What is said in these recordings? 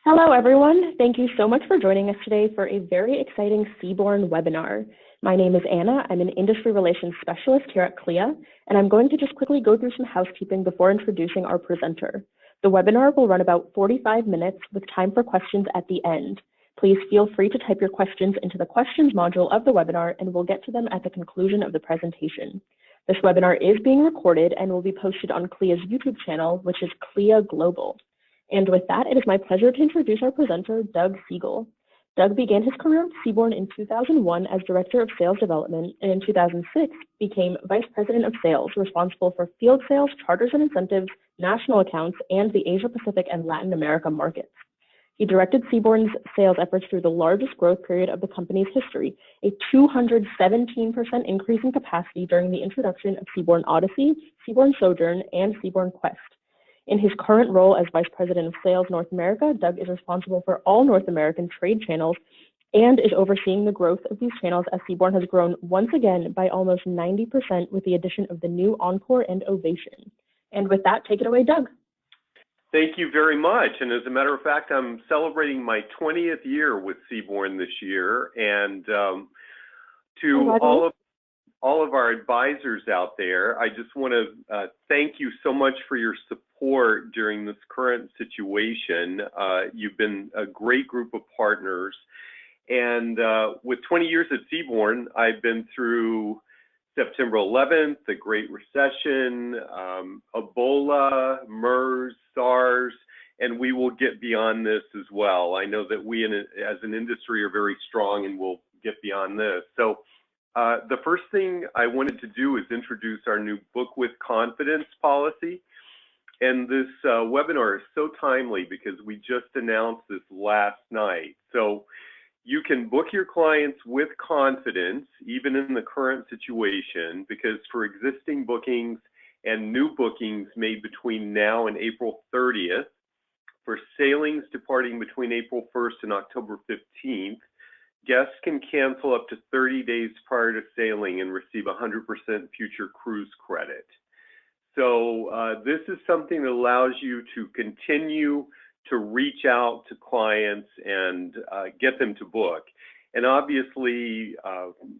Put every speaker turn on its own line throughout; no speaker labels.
Hello, everyone. Thank you so much for joining us today for a very exciting Seabourn webinar. My name is Anna. I'm an Industry Relations Specialist here at CLIA, and I'm going to just quickly go through some housekeeping before introducing our presenter. The webinar will run about 45 minutes with time for questions at the end. Please feel free to type your questions into the questions module of the webinar, and we'll get to them at the conclusion of the presentation. This webinar is being recorded and will be posted on CLIA's YouTube channel, which is CLIA Global. And with that, it is my pleasure to introduce our presenter, Doug Siegel. Doug began his career at Seabourn in 2001 as Director of Sales Development, and in 2006 became Vice President of Sales, responsible for field sales, charters and incentives, national accounts, and the Asia Pacific and Latin America markets. He directed Seabourn's sales efforts through the largest growth period of the company's history, a 217% increase in capacity during the introduction of Seabourn Odyssey, Seabourn Sojourn, and Seabourn Quest. In his current role as Vice President of Sales North America, Doug is responsible for all North American trade channels and is overseeing the growth of these channels as Seabourn has grown once again by almost 90% with the addition of the new Encore and Ovation. And with that, take it away, Doug.
Thank you very much. And as a matter of fact, I'm celebrating my 20th year with Seabourn this year. And to all of our advisors out there, I just want to thank you so much for your support during this current situation. You've been a great group of partners. And with 20 years at Seabourn, I've been through September 11th, the Great Recession, Ebola, MERS, SARS, and we will get beyond this as well. I know that we as an industry are very strong and we'll get beyond this. So the first thing I wanted to do is introduce our new Book with Confidence policy. And this webinar is so timely because we just announced this last night. So you can book your clients with confidence, even in the current situation, because for existing bookings and new bookings made between now and April 30th, for sailings departing between April 1st and October 15th, guests can cancel up to 30 days prior to sailing and receive 100% future cruise credit. So this is something that allows you to continue to reach out to clients and get them to book. And obviously,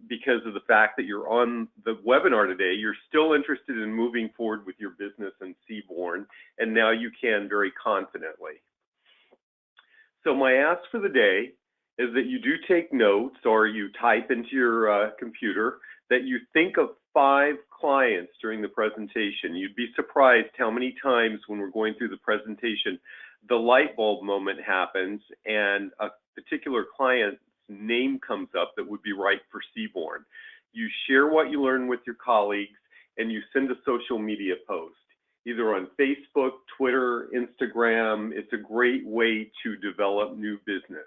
because of the fact that you're on the webinar today, you're still interested in moving forward with your business in Seabourn, and now you can very confidently. So my ask for the day is that you do take notes or you type into your computer that you think of 5 clients during the presentation. You'd be surprised how many times when we're going through the presentation, the light bulb moment happens and a particular client's name comes up that would be right for Seabourn. You share what you learn with your colleagues and you send a social media post, either on Facebook, Twitter, Instagram. It's a great way to develop new business.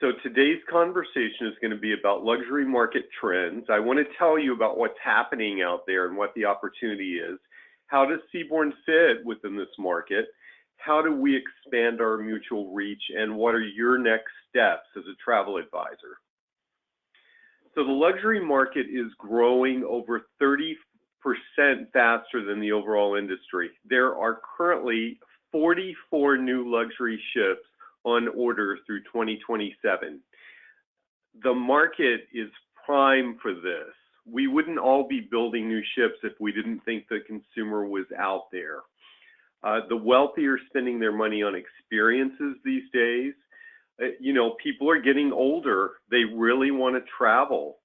So today's conversation is going to be about luxury market trends. I want to tell you about what's happening out there and what the opportunity is. How does Seabourn fit within this market? How do we expand our mutual reach? And what are your next steps as a travel advisor? So the luxury market is growing over 30% faster than the overall industry. There are currently 44 new luxury ships on order through 2027. The market is prime for this. We wouldn't all be building new ships if we didn't think the consumer was out there. The wealthy are spending their money on experiences these days. You know, people are getting older. They really want to travel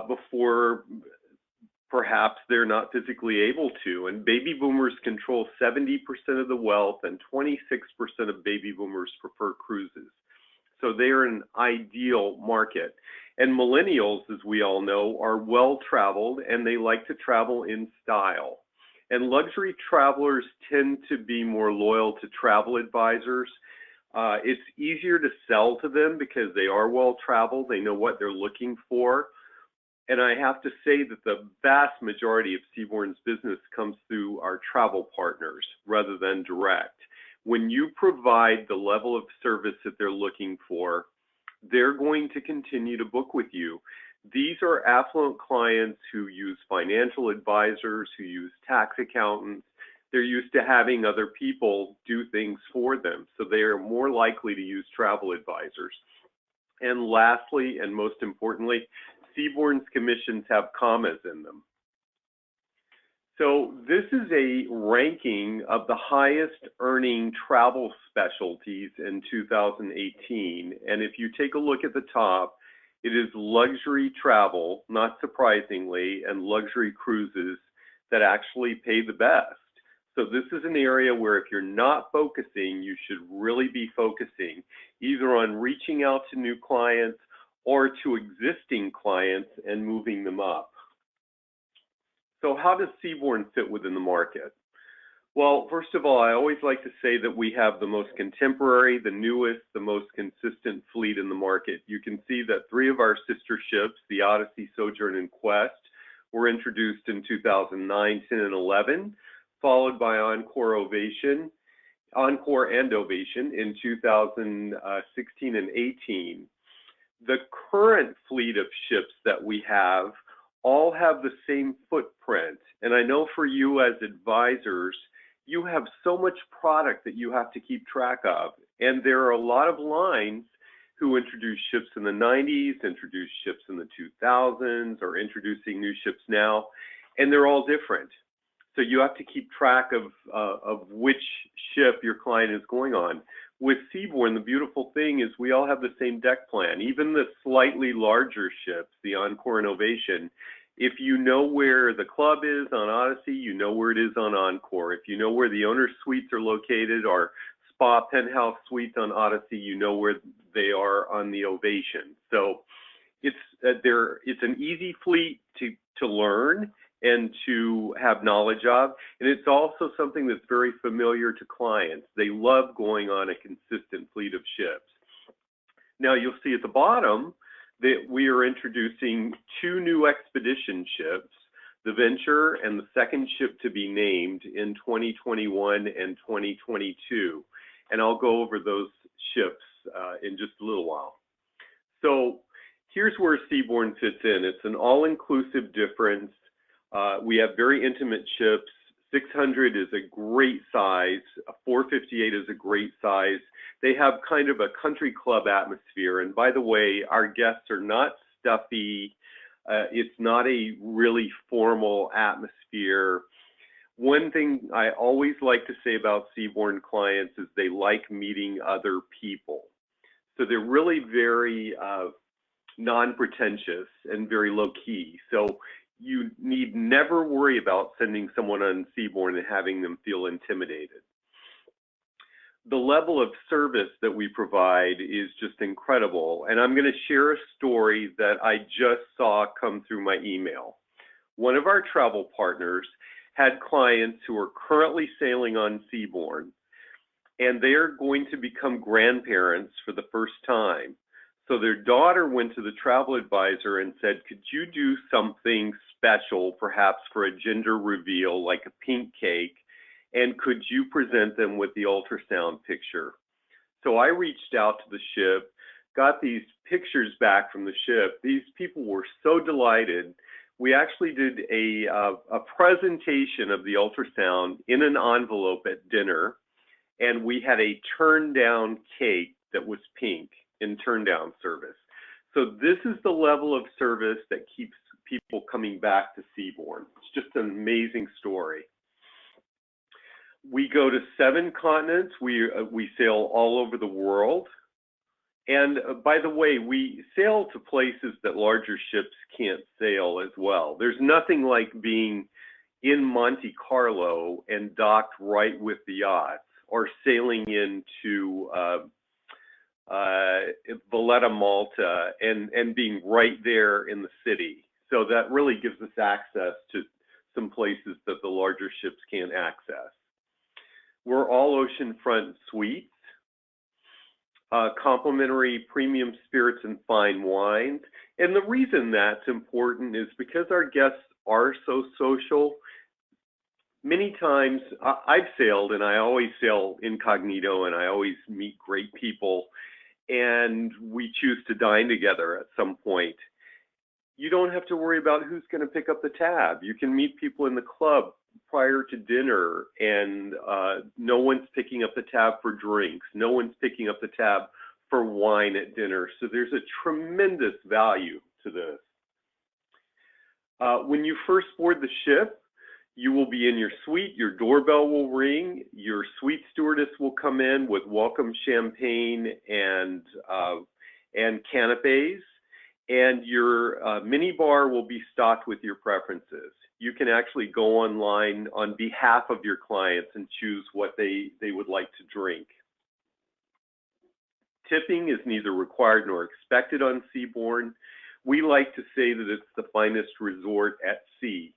before perhaps they're not physically able to. And baby boomers control 70% of the wealth and 26% of baby boomers prefer cruises. So they are an ideal market. And millennials, as we all know, are well-traveled and they like to travel in style. And luxury travelers tend to be more loyal to travel advisors. It's easier to sell to them because they are well-traveled. They know what they're looking for. And I have to say that the vast majority of Seabourn's business comes through our travel partners rather than direct. When you provide the level of service that they're looking for, they're going to continue to book with you. These are affluent clients who use financial advisors, who use tax accountants. They're used to having other people do things for them, so they are more likely to use travel advisors. And lastly, and most importantly, Seabourn's commissions have commas in them. So this is a ranking of the highest earning travel specialties in 2018. And if you take a look at the top, it is luxury travel, not surprisingly, and luxury cruises that actually pay the best. So this is an area where if you're not focusing, you should really be focusing either on reaching out to new clients or to existing clients and moving them up. So how does Seabourn fit within the market? Well, first of all, I always like to say that we have the most contemporary, the newest, the most consistent fleet in the market. You can see that 3 of our sister ships, the Odyssey, Sojourn, and Quest, were introduced in 2009, 10, and 11, followed by Encore and Ovation in 2016 and 18. The current fleet of ships that we have all have the same footprint. And I know for you as advisors, you have so much product that you have to keep track of. And there are a lot of lines who introduced ships in the 90s, introduced ships in the 2000s, or introducing new ships now, and they're all different. So you have to keep track of which ship your client is going on. With Seabourn, the beautiful thing is we all have the same deck plan. Even the slightly larger ships, the Encore and Ovation, if you know where the club is on Odyssey, you know where it is on Encore. If you know where the owner's suites are located, or spa penthouse suites on Odyssey, you know where they are on the Ovation. So it's an easy fleet to learn and to have knowledge of. And it's also something that's very familiar to clients. They love going on a consistent fleet of ships. Now you'll see at the bottom that we are introducing 2 new expedition ships, the Venture and the second ship to be named in 2021 and 2022. And I'll go over those ships in just a little while. So here's where Seabourn fits in. It's an all-inclusive difference. We have very intimate ships. 600 is a great size. A 458 is a great size. They have kind of a country club atmosphere. And by the way, our guests are not stuffy. It's not a really formal atmosphere. One thing I always like to say about Seabourn clients is they like meeting other people. So they're really very non-pretentious and very low-key. So you need never worry about sending someone on Seabourn and having them feel intimidated. The level of service that we provide is just incredible. And I'm going to share a story that I just saw come through my email. One of our travel partners had clients who are currently sailing on Seabourn, and they are going to become grandparents for the first time. So their daughter went to the travel advisor and said, could you do something special, perhaps for a gender reveal, like a pink cake, and could you present them with the ultrasound picture? So I reached out to the ship, got these pictures back from the ship. These people were so delighted. We actually did a presentation of the ultrasound in an envelope at dinner, and we had a turn down cake that was pink in turn down service. So this is the level of service that keeps people coming back to Seabourn. It's just an amazing story. We go to 7 continents. We sail all over the world. And by the way, we sail to places that larger ships can't sail as well. There's nothing like being in Monte Carlo and docked right with the yachts, or sailing into Valletta, Malta, and being right there in the city. So that really gives us access to some places that the larger ships can't access. We're all oceanfront suites, complimentary premium spirits and fine wines. And the reason that's important is because our guests are so social. Many times I've sailed, and I always sail incognito, and I always meet great people, and we choose to dine together at some point. You don't have to worry about who's going to pick up the tab. You can meet people in the club prior to dinner, and no one's picking up the tab for drinks. No one's picking up the tab for wine at dinner. So there's a tremendous value to this. When you first board the ship, you will be in your suite, your doorbell will ring, your suite stewardess will come in with welcome champagne and canapes, and your mini bar will be stocked with your preferences. You can actually go online on behalf of your clients and choose what they would like to drink. Tipping is neither required nor expected on Seabourn. We like to say that it's the finest resort at sea.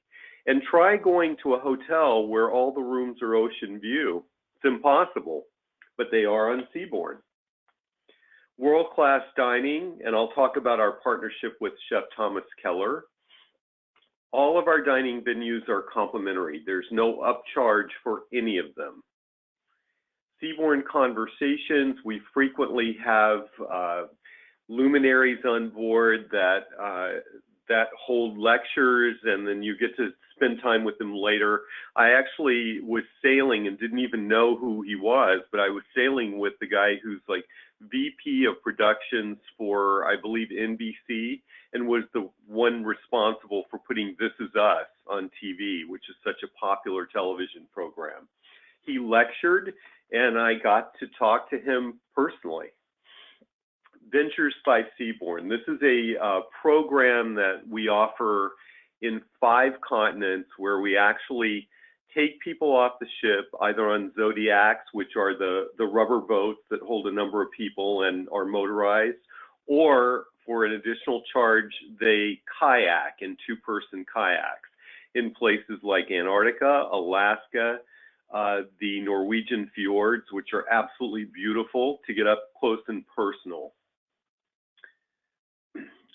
And try going to a hotel where all the rooms are ocean view. It's impossible, but they are on Seabourn. World-class dining, and I'll talk about our partnership with Chef Thomas Keller. All of our dining venues are complimentary. There's no upcharge for any of them. Seabourn Conversations, we frequently have luminaries on board that hold lectures, and then you get to spend time with them later. I actually was sailing and didn't even know who he was, but I was sailing with the guy who's like VP of productions for, I believe, NBC, and was the one responsible for putting This Is Us on TV, which is such a popular television program. He lectured, and I got to talk to him personally. Ventures by Seabourn. This is a program that we offer in 5 continents, where we actually take people off the ship, either on Zodiacs, which are the rubber boats that hold a number of people and are motorized, or for an additional charge, they kayak in 2-person kayaks in places like Antarctica, Alaska, the Norwegian fjords, which are absolutely beautiful to get up close and personal.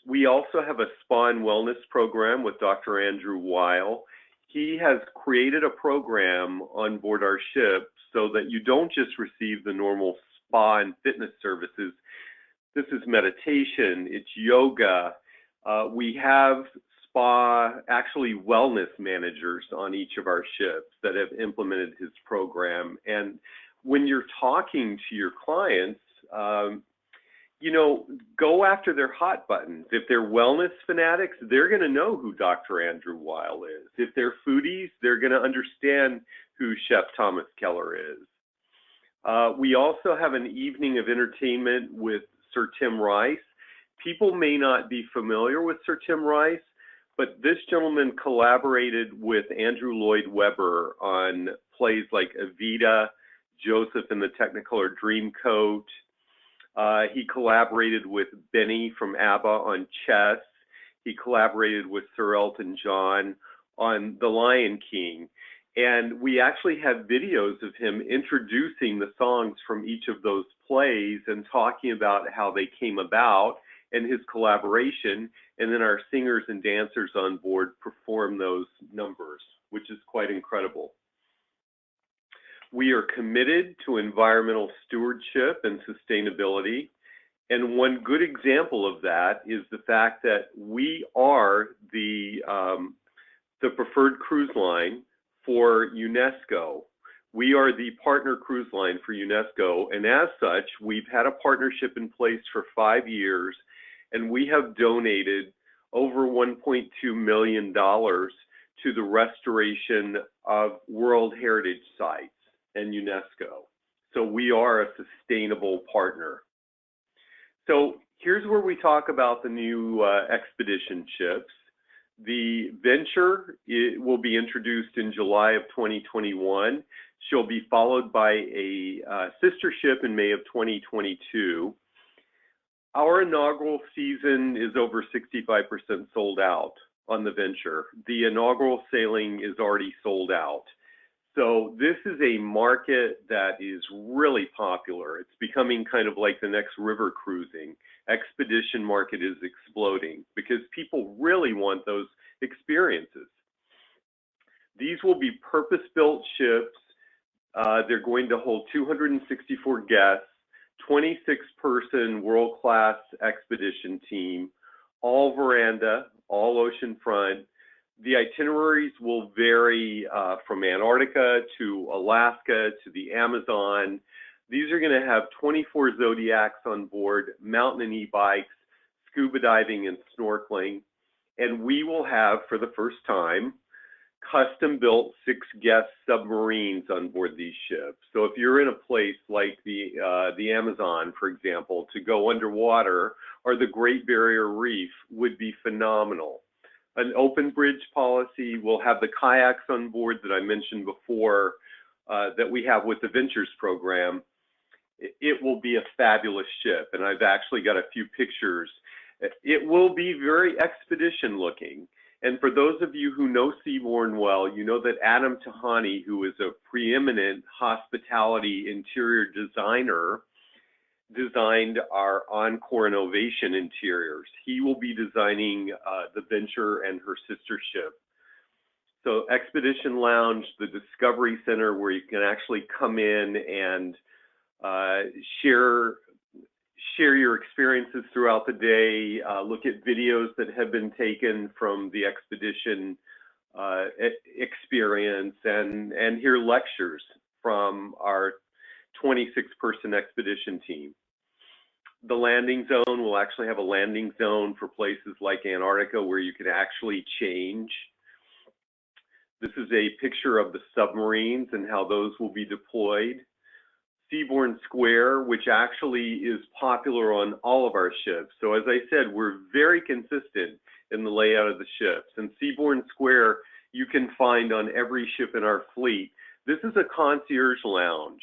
We also have a spa and wellness program with Dr. Andrew Weil. He has created a program on board our ship so that you don't just receive the normal spa and fitness services. This is meditation, it's yoga. We have spa, actually wellness managers on each of our ships that have implemented his program. And when you're talking to your clients, you know, go after their hot buttons. If they're wellness fanatics, they're going to know who Dr. Andrew Weil is. If they're foodies, they're going to understand who Chef Thomas Keller is. We also have an evening of entertainment with Sir Tim Rice. People may not be familiar with Sir Tim Rice, but this gentleman collaborated with Andrew Lloyd Webber on plays like Evita, Joseph and the Technicolor Dreamcoat. He collaborated with Benny from ABBA on Chess. He collaborated with Sir Elton John on The Lion King. And we actually have videos of him introducing the songs from each of those plays and talking about how they came about and his collaboration. And then our singers and dancers on board perform those numbers, which is quite incredible. We are committed to environmental stewardship and sustainability. And one good example of that is the fact that we are the preferred cruise line for UNESCO. We are the partner cruise line for UNESCO. And as such, we've had a partnership in place for 5 years, and we have donated over $1.2 million to the restoration of World Heritage Sites and UNESCO. So we are a sustainable partner. So here's where we talk about the new expedition ships. The Venture will be introduced in July of 2021. She'll be followed by a sister ship in May of 2022. Our inaugural season is over 65% sold out on the Venture. The inaugural sailing is already sold out. So this is a market that is really popular. It's becoming kind of like the next river cruising. Expedition market is exploding because people really want those experiences. These will be purpose-built ships. They're going to hold 264 guests, 26-person world-class expedition team, all veranda, all oceanfront. The itineraries will vary from Antarctica to Alaska to the Amazon. These are going to have 24 Zodiacs on board, mountain and e-bikes, scuba diving and snorkeling. And we will have, for the first time, custom-built 6-guest submarines on board these ships. So if you're in a place like the Amazon, for example, to go underwater, or the Great Barrier Reef would be phenomenal. An open bridge policy. We'll have the kayaks on board that I mentioned before that we have with the Ventures program. It will be a fabulous ship, and I've actually got a few pictures. It will be very expedition looking. And for those of you who know Seabourn well, you know that Adam Tahani, who is a preeminent hospitality interior designer, designed our Encore Innovation interiors. He will be designing the Venture and her sister ship. So Expedition Lounge, the Discovery Center, where you can actually come in and share your experiences throughout the day, look at videos that have been taken from the expedition experience, and hear lectures from our 26-person expedition team. The landing zone will actually have a landing zone for places like Antarctica where you can actually change. This is a picture of the submarines and how those will be deployed. Seabourn Square, which actually is popular on all of our ships. So as I said, we're very consistent in the layout of the ships. And Seabourn Square, you can find on every ship in our fleet. This is a concierge lounge.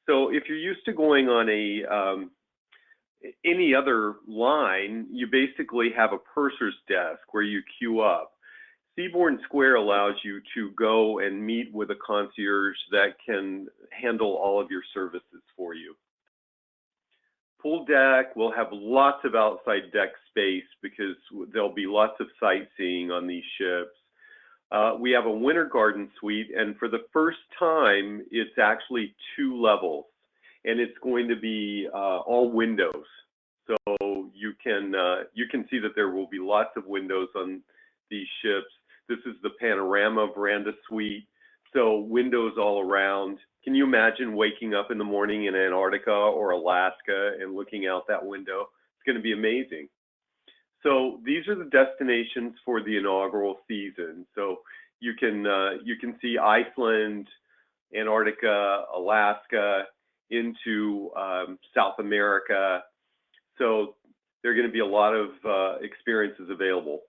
So if you're used to going on any other line, you basically have a purser's desk where you queue up. Seabourn Square allows you to go and meet with a concierge that can handle all of your services for you. Pool deck will have lots of outside deck space because there'll be lots of sightseeing on these ships. We have a winter garden suite, and for the first time, it's actually 2 levels, and it's going to be all windows. So you can see that there will be lots of windows on these ships. This is the Panorama Veranda Suite, so windows all around. Can you imagine waking up in the morning in Antarctica or Alaska and looking out that window? It's going to be amazing. So these are the destinations for the inaugural season. So you can see Iceland, Antarctica, Alaska, into South America. So there are going to be a lot of experiences available.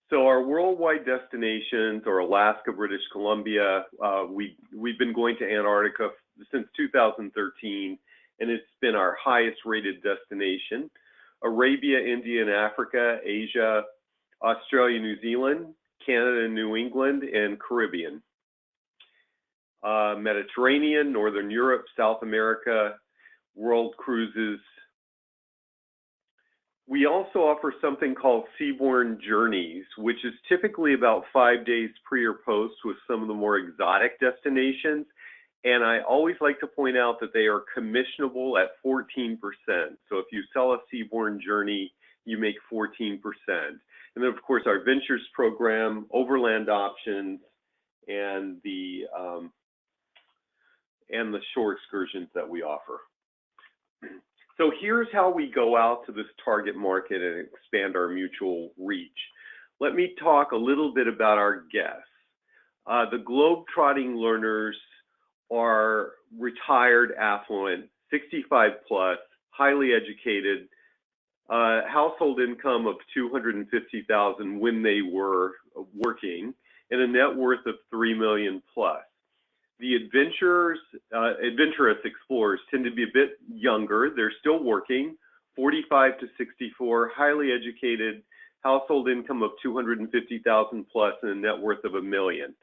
So our worldwide destinations are Alaska, British Columbia. We've been going to Antarctica since 2013, and it's been our highest rated destination. Arabia, India, and Africa, Asia, Australia, New Zealand, Canada, and New England, and Caribbean. Mediterranean, Northern Europe, South America, world cruises. We also offer something called Seabourn Journeys, which is typically about 5 days pre or post with some of the more exotic destinations. And I always like to point out that they are commissionable at 14%. So if you sell a Seabourn Journey, you make 14%. And then, of course, our Ventures program, overland options, and the shore excursions that we offer. So here's how we go out to this target market and expand our mutual reach. Let me talk a little bit about our guests. The globe-trotting learners are retired affluent, 65 plus, highly educated, household income of $250,000 when they were working, and a net worth of $3 million plus. The adventurous explorers tend to be a bit younger. They're still working, 45 to 64, highly educated, household income of $250,000 plus, and a net worth of $1 million.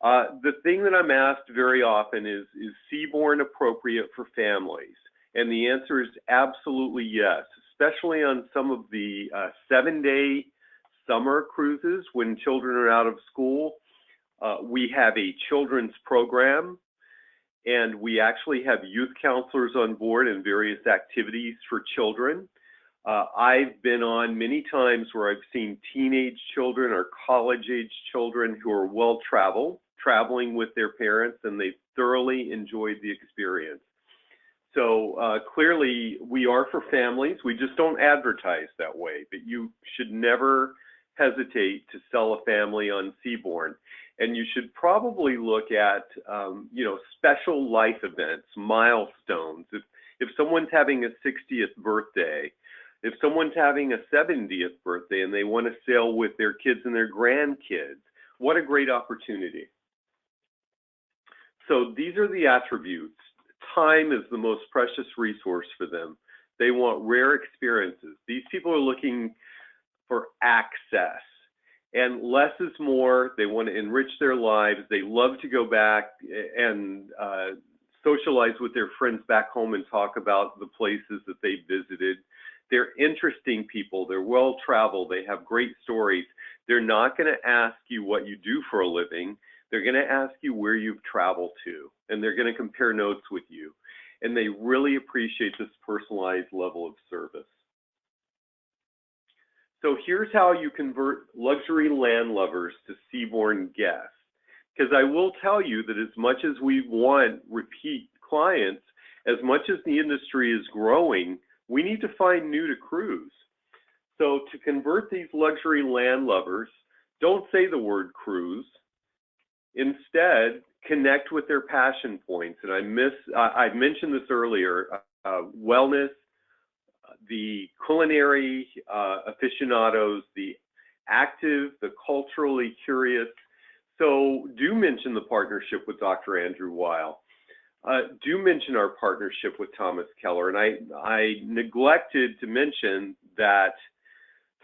The thing that I'm asked very often is Seabourn appropriate for families? And the answer is absolutely yes, especially on some of the 7-day summer cruises when children are out of school. We have a children's program, and we actually have youth counselors on board and various activities for children. I've been on many times where I've seen teenage children or college-age children who are well-traveled, traveling with their parents, and they've thoroughly enjoyed the experience. So clearly, we are for families. We just don't advertise that way, but you should never hesitate to sell a family on Seabourn. And you should probably look at, special life events, milestones. If someone's having a 60th birthday, if someone's having a 70th birthday and they want to sail with their kids and their grandkids, what a great opportunity. So these are the attributes. Time is the most precious resource for them. They want rare experiences. These people are looking for access. And less is more. They want to enrich their lives. They love to go back and socialize with their friends back home and talk about the places that they visited. They're interesting people. They're well-traveled. They have great stories. They're not going to ask you what you do for a living. They're going to ask you where you've traveled to, and they're going to compare notes with you. And they really appreciate this personalized level of service. So here's how you convert luxury land lovers to Seabourn guests. Because I will tell you that as much as we want repeat clients, as much as the industry is growing, we need to find new to cruise. So to convert these luxury land lovers, don't say the word cruise. Instead, connect with their passion points. And I mentioned this earlier, wellness, the culinary aficionados, the active, the culturally curious. So do mention the partnership with Dr. Andrew Weil. Do mention our partnership with Thomas Keller. And I neglected to mention that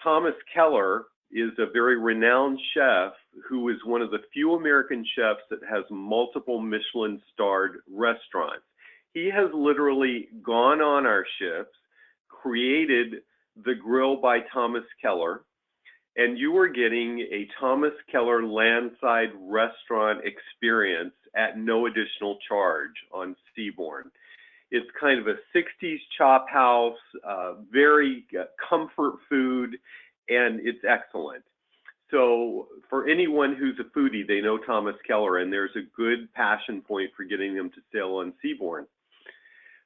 Thomas Keller is a very renowned chef who is one of the few American chefs that has multiple Michelin-starred restaurants. He has literally gone on our ships, created the Grill by Thomas Keller, and you are getting a Thomas Keller landside restaurant experience at no additional charge on Seabourn. It's kind of a 60s chop house, very comfort food, and it's excellent. So for anyone who's a foodie, they know Thomas Keller, and there's a good passion point for getting them to sail on Seabourn.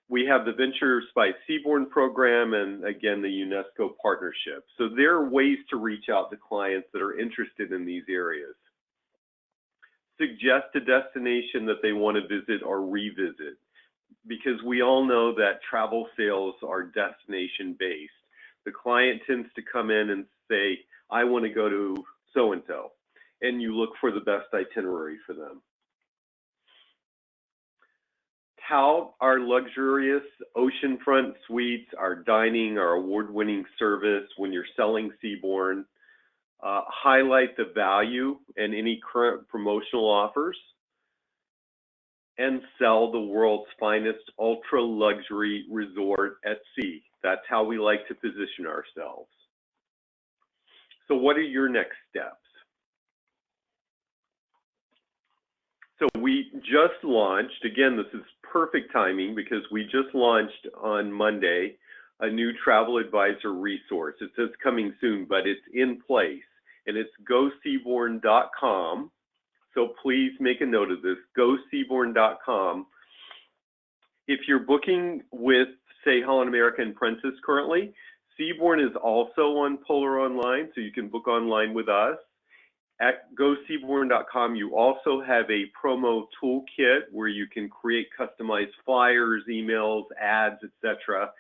We have the Ventures by Seabourn program and, again, the UNESCO partnership. So there are ways to reach out to clients that are interested in these areas. Suggest a destination that they want to visit or revisit, because we all know that travel sales are destination-based. The client tends to come in and say, I want to go to so-and-so, and you look for the best itinerary for them. Tout our luxurious oceanfront suites, our dining, our award-winning service when you're selling Seabourn. Highlight the value and any current promotional offers, and sell the world's finest ultra-luxury resort at sea. That's how we like to position ourselves. So what are your next steps? So we just launched, again, this is perfect timing because we just launched on Monday a new travel advisor resource. It says coming soon, but it's in place, and it's goseabourn.com. So please make a note of this, goseabourn.com. If you're booking with, say, Holland American Princess currently, Seabourn is also on Polar Online, so you can book online with us. At goseabourn.com, you also have a promo toolkit where you can create customized flyers, emails, ads, etc.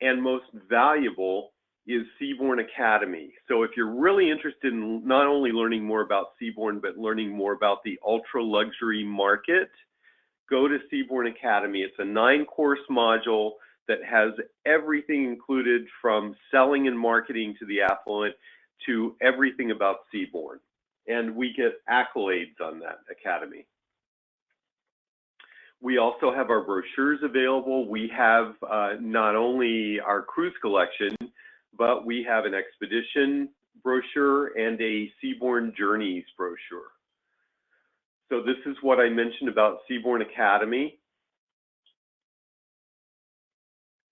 And most valuable is Seabourn Academy. So if you're really interested in not only learning more about Seabourn, but learning more about the ultra luxury market, go to Seabourn Academy. It's a 9-course module that has everything included, from selling and marketing to the affluent to everything about Seabourn. And we get accolades on that academy. We also have our brochures available. We have not only our cruise collection, but we have an expedition brochure and a Seabourn Journeys brochure. So this is what I mentioned about Seabourn Academy.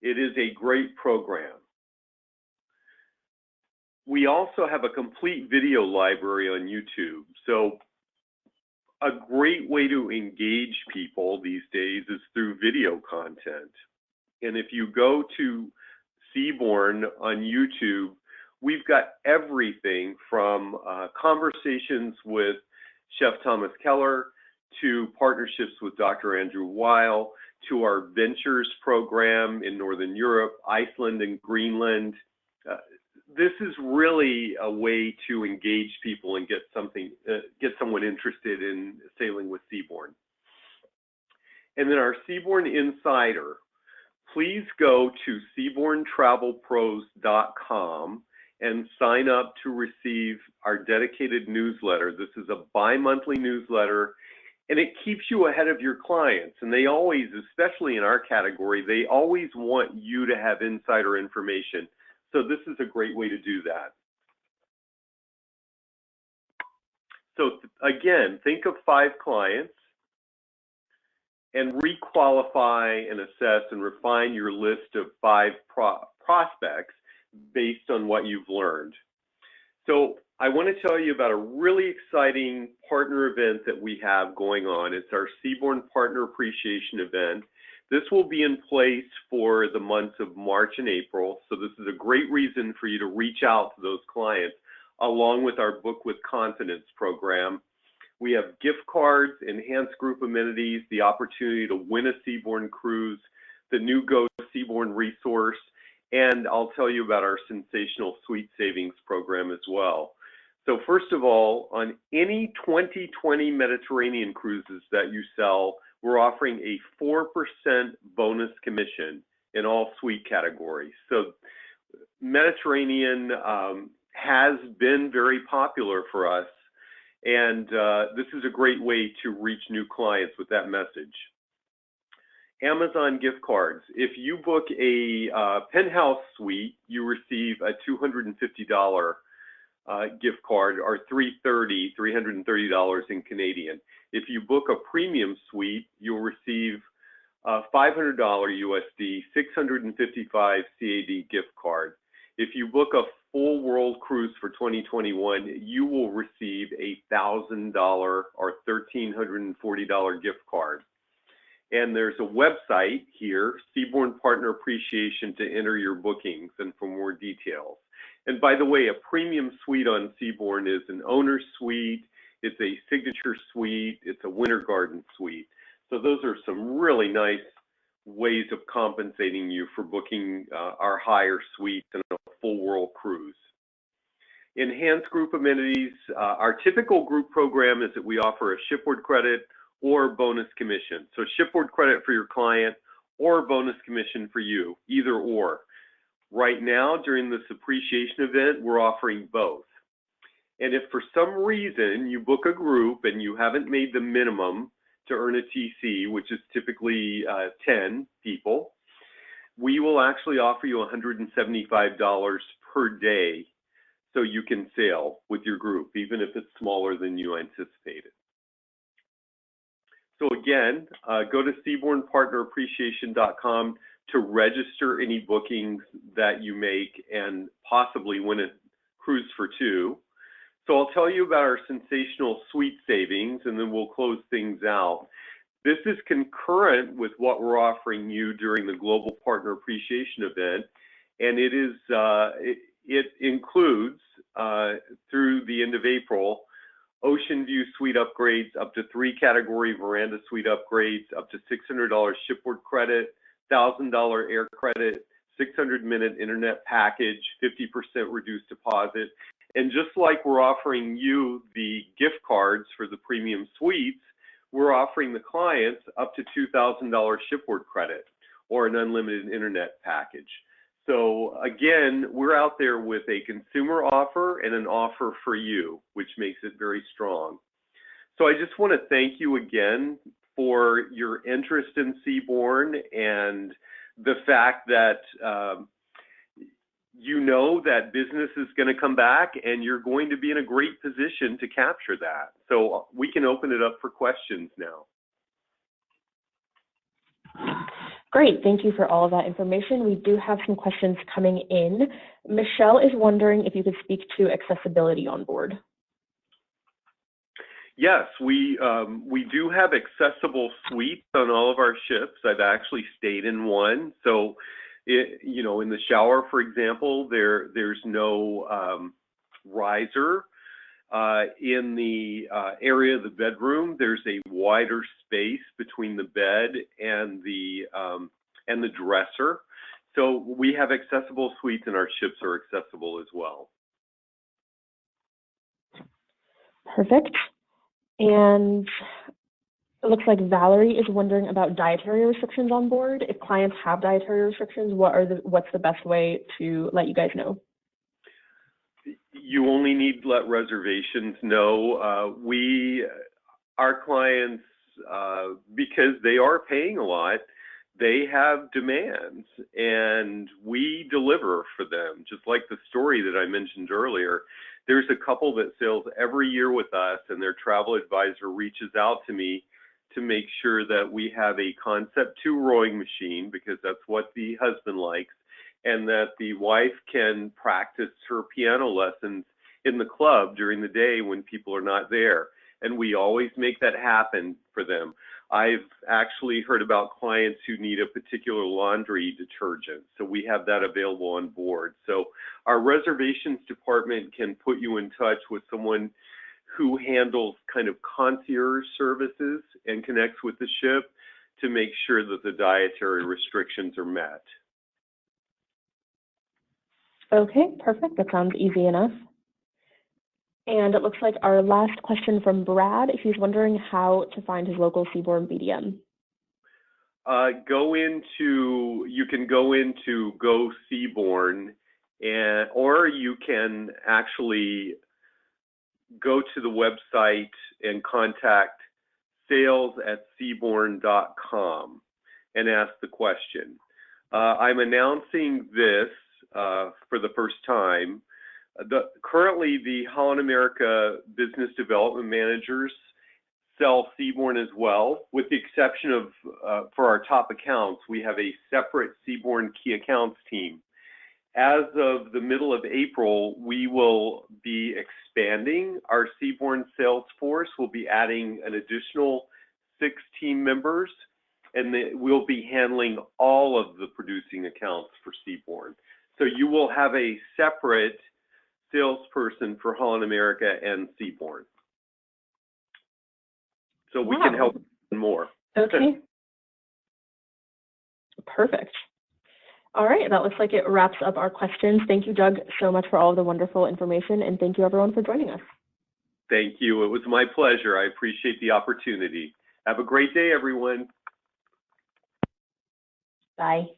It is a great program. we also have a complete video library on YouTube. So a great way to engage people these days is through video content. And if you go to Seabourn on YouTube, we've got everything from conversations with Chef Thomas Keller to partnerships with Dr. Andrew Weil to our Ventures program in Northern Europe, Iceland and Greenland. This is really a way to engage people and get someone interested in sailing with Seabourn. And then our Seabourn Insider. Please go to SeabournTravelPros.com and sign up to receive our dedicated newsletter. This is a bi-monthly newsletter, and it keeps you ahead of your clients. And they always, especially in our category, they always want you to have insider information. So this is a great way to do that. So again, think of 5 clients and requalify and assess and refine your list of 5 prospects based on what you've learned. So I want to tell you about a really exciting partner event that we have going on. It's our Seabourn Partner Appreciation event. This will be in place for the months of March and April. So this is a great reason for you to reach out to those clients, along with our Book with Confidence program. We have gift cards, enhanced group amenities, the opportunity to win a Seabourn cruise, the new Go Seabourn resource, and I'll tell you about our sensational suite savings program as well. So first of all, on any 2020 Mediterranean cruises that you sell, we're offering a 4% bonus commission in all suite categories. So Mediterranean has been very popular for us, and this is a great way to reach new clients with that message. Amazon gift cards. If you book a penthouse suite, you receive a $250 gift card, or $330 in Canadian. If you book a premium suite, you'll receive a $500 USD, 655 CAD gift card. If you book a full world cruise for 2021, you will receive a $1,000 or $1,340 gift card. And there's a website here, Seabourn Partner Appreciation, to enter your bookings and for more details. And by the way, a premium suite on Seabourn is an owner's suite, it's a signature suite, it's a winter garden suite. So those are some really nice ways of compensating you for booking our higher suites and a full world cruise. Enhanced group amenities. Our typical group program is that we offer a shipboard credit or bonus commission. So shipboard credit for your client or bonus commission for you, either or. Right now, during this appreciation event, we're offering both. And if for some reason you book a group and you haven't made the minimum to earn a TC, which is typically 10 people, we will actually offer you $175 per day so you can sail with your group, even if it's smaller than you anticipated. So again, go to SeabournPartnerAppreciation.com to register any bookings that you make and possibly win a cruise for 2. So I'll tell you about our sensational suite savings, and then we'll close things out. This is concurrent with what we're offering you during the Global Partner Appreciation event, and it includes, through the end of April, Ocean View suite upgrades, up to 3 category veranda suite upgrades, up to $600 shipboard credit, $1,000 air credit, 600-minute internet package, 50% reduced deposit. And just like we're offering you the gift cards for the premium suites, we're offering the clients up to $2,000 shipboard credit or an unlimited internet package. So again, we're out there with a consumer offer and an offer for you, which makes it very strong. So I just want to thank you again for your interest in Seabourn and the fact that you know that business is going to come back and you're going to be in a great position to capture that. So we can open it up for questions now.
Great, thank you for all of that information. We do have some questions coming in. Michelle is wondering if you could speak to accessibility on board.
Yes, we do have accessible suites on all of our ships. I've actually stayed in one. So, you know, in the shower, for example, there's no riser. In the area of the bedroom, there's a wider space between the bed and the dresser. So we have accessible suites, and our ships are accessible as well.
Perfect. And it looks like Valerie is wondering about dietary restrictions on board. If clients have dietary restrictions, what's the best way to let you guys know?
You only need to let reservations know. Our clients, because they are paying a lot, they have demands, and we deliver for them. Just like the story that I mentioned earlier, there's a couple that sails every year with us, and their travel advisor reaches out to me to make sure that we have a Concept 2 rowing machine, because that's what the husband likes, and that the wife can practice her piano lessons in the club during the day when people are not there. And we always make that happen for them. I've actually heard about clients who need a particular laundry detergent, so we have that available on board. So our reservations department can put you in touch with someone who handles kind of concierge services and connects with the ship to make sure that the dietary restrictions are met.
Okay, perfect. That sounds easy enough. And it looks like our last question from Brad, he's wondering how to find his local Seabourn BDM.
You can go into Go Seabourn, or you can actually go to the website and contact sales@seabourn.com and ask the question. I'm announcing this for the first time. Currently, the Holland America Business Development Managers sell Seabourn as well, with the exception of, for our top accounts, we have a separate Seabourn key accounts team. As of the middle of April, we will be expanding our Seabourn sales force. We'll be adding an additional 6 team members, and we'll be handling all of the producing accounts for Seabourn. So you will have a separate salesperson for Holland America and Seabourn. So we can help more.
Okay. Perfect. All right, that looks like it wraps up our questions. Thank you, Doug, so much for all of the wonderful information, and thank you everyone for joining us.
Thank you. It was my pleasure. I appreciate the opportunity. Have a great day, everyone.
Bye.